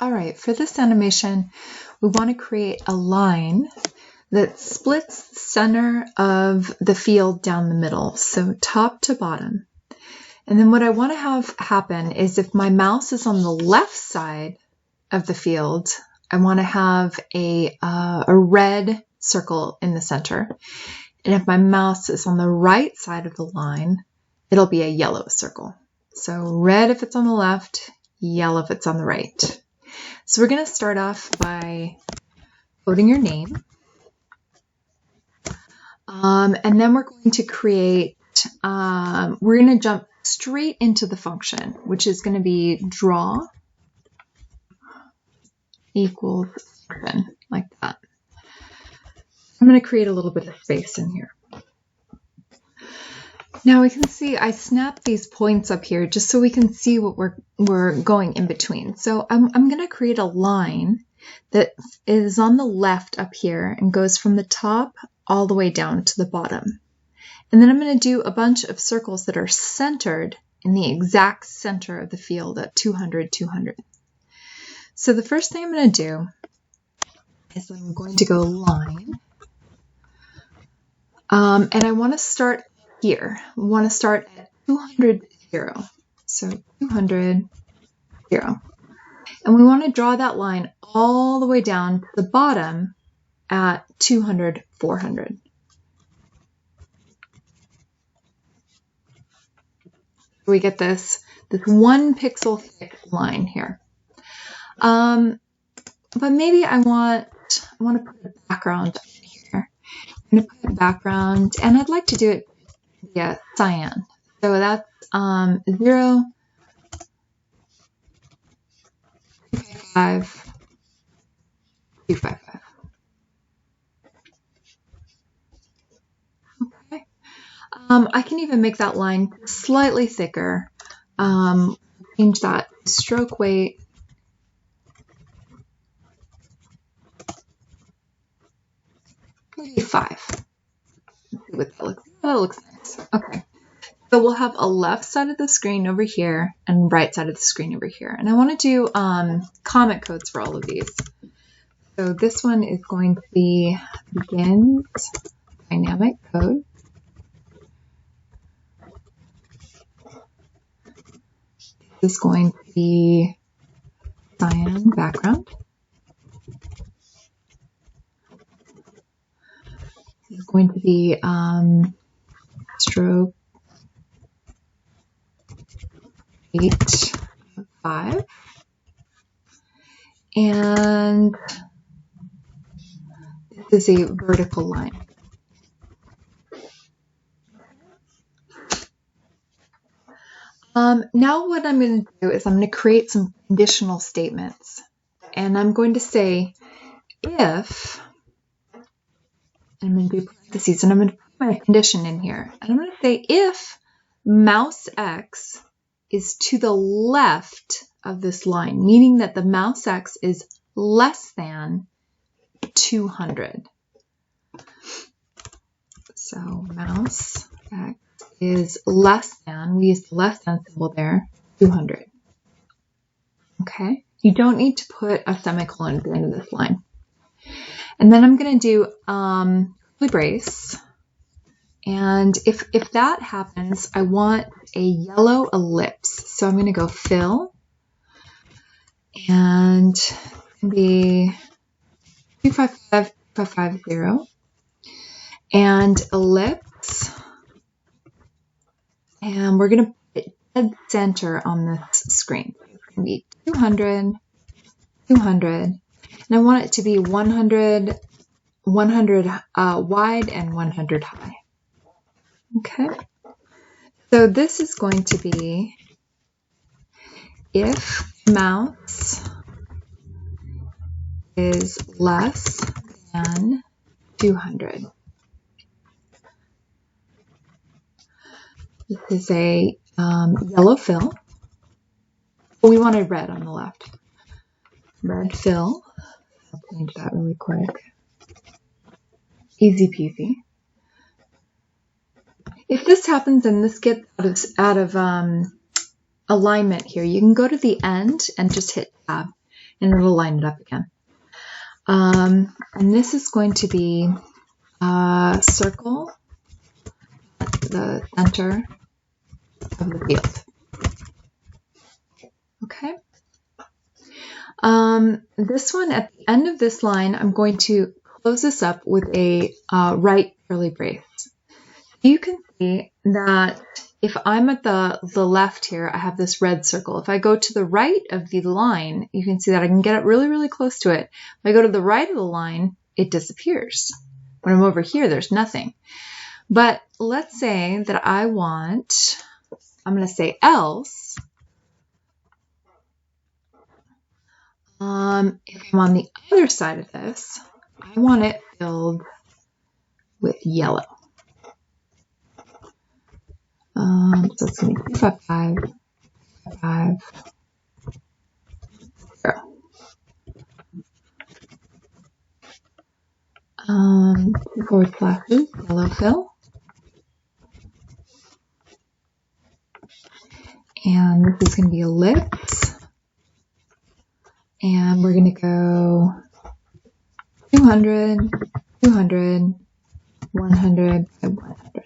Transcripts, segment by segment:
All right, for this animation, we want to create a line that splits the center of the field down the middle, so top to bottom. And then what I want to have happen is if my mouse is on the left side of the field, I want to have a red circle in the center. And if my mouse is on the right side of the line, it'll be a yellow circle. So red if it's on the left, yellow if it's on the right. So we're going to start off by coding your name. And then we're going to create, we're going to jump straight into the function, which is going to be draw equals 7, like that. I'm going to create a little bit of space in here. Now we can see I snapped these points up here just so we can see what we're going in between. So I'm going to create a line that is on the left up here and goes from the top all the way down to the bottom. And then I'm going to do a bunch of circles that are centered in the exact center of the field at 200, 200. So the first thing I'm going to do is I'm going to go line. And I want to start here. We want to start at 200, 0. So 200, 0. And we want to draw that line all the way down to the bottom at 200, 400. We get this 1 pixel thick line here. But maybe I want to put a background here. I'm going to put a background, and I'd like to do it via cyan. So that's 0, 255, 255. Okay. I can even make that line slightly thicker. Change that stroke weight. Maybe 5. Let's see what that looks like. That looks nice. Okay. So we'll have a left side of the screen over here and right side of the screen over here. And I want to do comment codes for all of these. So this one is going to be begins dynamic code. This is going to be cyan background. This is going to be stroke 8, 5. And this is a vertical line. Now what I'm going to do is I'm going to create some conditional statements. And I'm going to say if, and I'm going to do parentheses, and I'm going to put my condition in here. And I'm going to say if mouseX is to the left of this line, meaning that the mouseX is less than 200. So mouseX is less than, we use the less than symbol there, 200. Okay, you don't need to put a semicolon at the end of this line. And then I'm going to do curly brace. And if that happens, I want a yellow ellipse. So I'm going to go fill and be 255, 250 and ellipse. And we're going to put it dead center on this screen. It's going to be 200, 200. And I want it to be 100 wide and 100 high. Okay. So this is going to be if mouse is less than 200. This is a yellow fill. We wanted red on the left. Red fill. I'll change that really quick. Easy peasy. If this happens and this gets out of alignment here, you can go to the end and just hit tab. and it'll line it up again. And this is going to be a circle at the center of the field. Okay. This one, at the end of this line, I'm going to close this up with a right curly brace. You can see that if I'm at the left here, I have this red circle. If I go to the right of the line, you can see that I can get it really, really close to it. If I go to the right of the line, it disappears. When I'm over here, there's nothing. But let's say that I'm going to say else. If I'm on the other side of this, I want it filled with yellow. So it's going to be 5, 5, 5, 0. 2 forward slashes, yellow fill. And this is going to be ellipse. And we're going to go 200, 200, 100, and 100.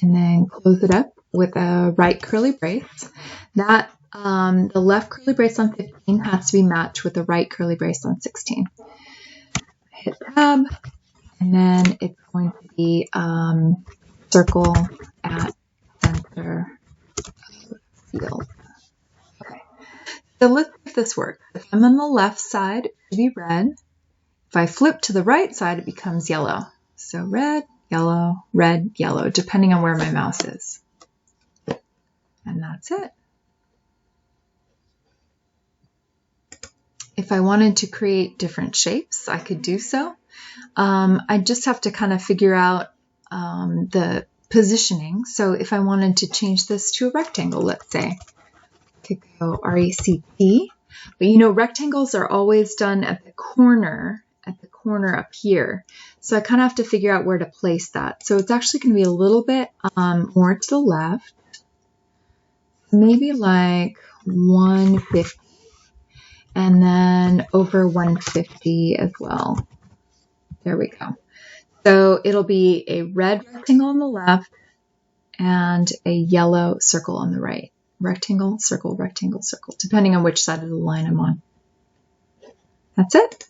And then close it up with a right curly brace. That the left curly brace on 15 has to be matched with the right curly brace on 16. Hit tab, and then it's going to be circle at center of field. Okay, so let's see if this works. If I'm on the left side, it should be red. If I flip to the right side, it becomes yellow. So red, yellow, depending on where my mouse is. And that's it. If I wanted to create different shapes, I could do so. I just have to kind of figure out the positioning. So if I wanted to change this to a rectangle, let's say, I could go R-E-C-T. But you know, rectangles are always done at the corner up here. So I kind of have to figure out where to place that. So it's actually going to be a little bit more to the left, maybe like 150, and then over 150 as well. There we go. So it'll be a red rectangle on the left and a yellow circle on the right. Rectangle, circle, depending on which side of the line I'm on. That's it.